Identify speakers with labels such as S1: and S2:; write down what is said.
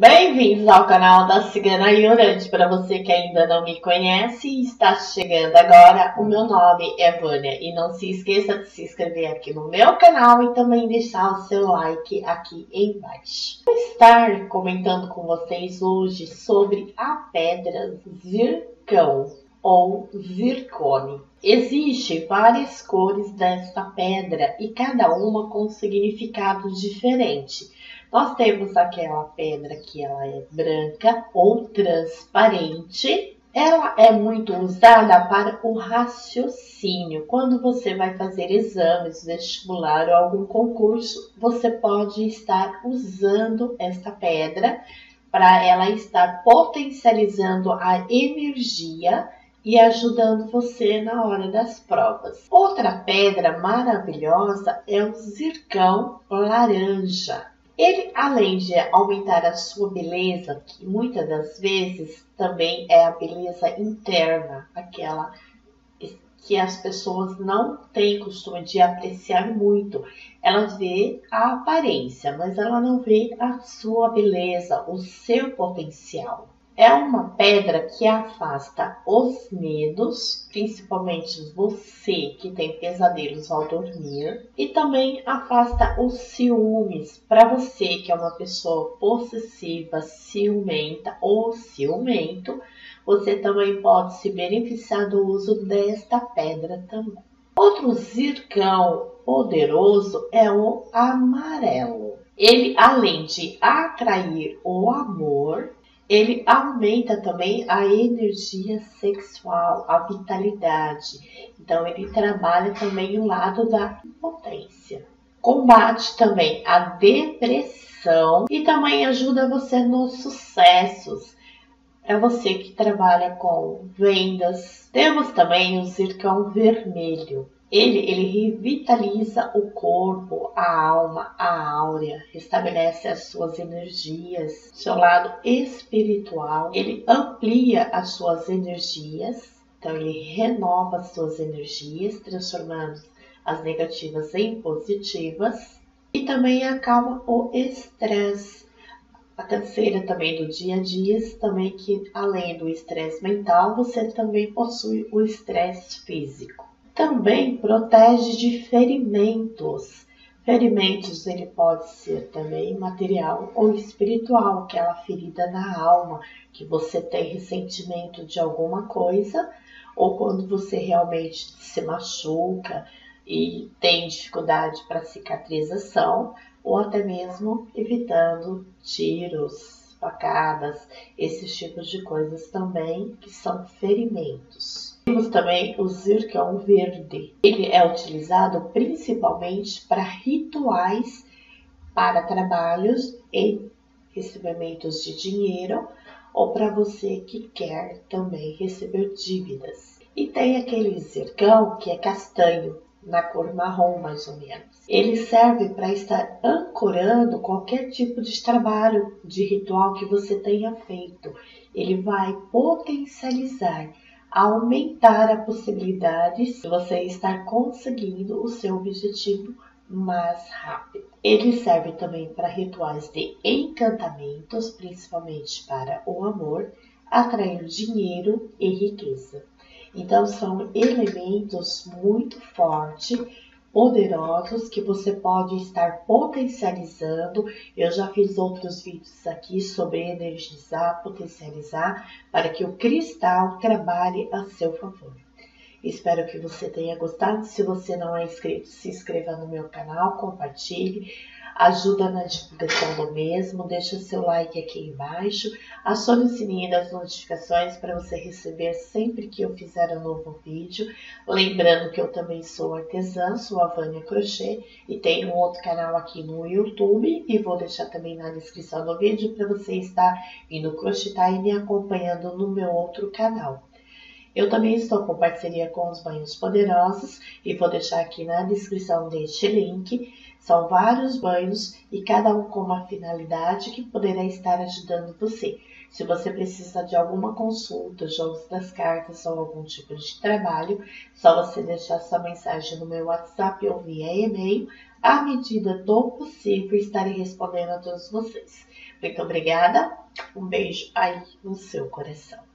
S1: Bem-vindos ao canal da Cigana Iorante. Para você que ainda não me conhece e está chegando agora, o meu nome é Vânia. E não se esqueça de se inscrever aqui no meu canal e também deixar o seu like aqui embaixo. Vou estar comentando com vocês hoje sobre a pedra zircão ou zircone. Existem várias cores desta pedra e cada uma com significados diferentes. Nós temos aquela pedra que ela é branca ou transparente. Ela é muito usada para o raciocínio. Quando você vai fazer exames, vestibular ou algum concurso, você pode estar usando esta pedra para ela estar potencializando a energia e ajudando você na hora das provas. Outra pedra maravilhosa é o zircão laranja. Ele, além de aumentar a sua beleza, que muitas das vezes também é a beleza interna, aquela que as pessoas não têm costume de apreciar muito. Ela vê a aparência, mas ela não vê a sua beleza, o seu potencial. É uma pedra que afasta os medos, principalmente você que tem pesadelos ao dormir, e também afasta os ciúmes. Para você que é uma pessoa possessiva, ciumenta ou ciumento, você também pode se beneficiar do uso desta pedra também. Outro zircão poderoso é o amarelo. Ele, além de atrair o amor, ele aumenta também a energia sexual, a vitalidade. Então, ele trabalha também o lado da potência. Combate também a depressão e também ajuda você nos sucessos. É você que trabalha com vendas. Temos também o zircão vermelho. Ele revitaliza o corpo, a alma, a áurea, restabelece as suas energias, seu lado espiritual. Ele amplia as suas energias, então ele renova as suas energias, transformando as negativas em positivas. E também acalma o estresse. A canseira também do dia a dia, também que além do estresse mental, você também possui o estresse físico. Também protege de ferimentos. Ferimentos ele pode ser também material ou espiritual, aquela ferida na alma, que você tem ressentimento de alguma coisa, ou quando você realmente se machuca e tem dificuldade para cicatrização, ou até mesmo evitando tiros, facadas, esses tipos de coisas também que são ferimentos. Temos também o zircão verde. Ele é utilizado principalmente para rituais, para trabalhos e recebimentos de dinheiro, ou para você que quer também receber dívidas. E tem aquele zircão que é castanho, na cor marrom mais ou menos. Ele serve para estar ancorando qualquer tipo de trabalho, de ritual que você tenha feito. Ele vai potencializar, aumentar a possibilidade de você estar conseguindo o seu objetivo mais rápido. Ele serve também para rituais de encantamentos, principalmente para o amor, atrair dinheiro e riqueza. Então, são elementos muito fortes, poderosos, que você pode estar potencializando. Eu já fiz outros vídeos aqui sobre energizar, potencializar, para que o cristal trabalhe a seu favor. Espero que você tenha gostado. Se você não é inscrito, se inscreva no meu canal, compartilhe, ajuda na divulgação do mesmo, deixa seu like aqui embaixo, acione o sininho das notificações para você receber sempre que eu fizer um novo vídeo. Lembrando que eu também sou artesã, sou a Vânia Crochê e tenho um outro canal aqui no YouTube e vou deixar também na descrição do vídeo para você estar indo crochetar e me acompanhando no meu outro canal. Eu também estou com parceria com os banhos poderosos e vou deixar aqui na descrição deste link. São vários banhos e cada um com uma finalidade que poderá estar ajudando você. Se você precisa de alguma consulta, jogos das cartas ou algum tipo de trabalho, só você deixar sua mensagem no meu WhatsApp ou via e-mail. À medida do possível, estarei respondendo a todos vocês. Muito obrigada. Um beijo aí no seu coração.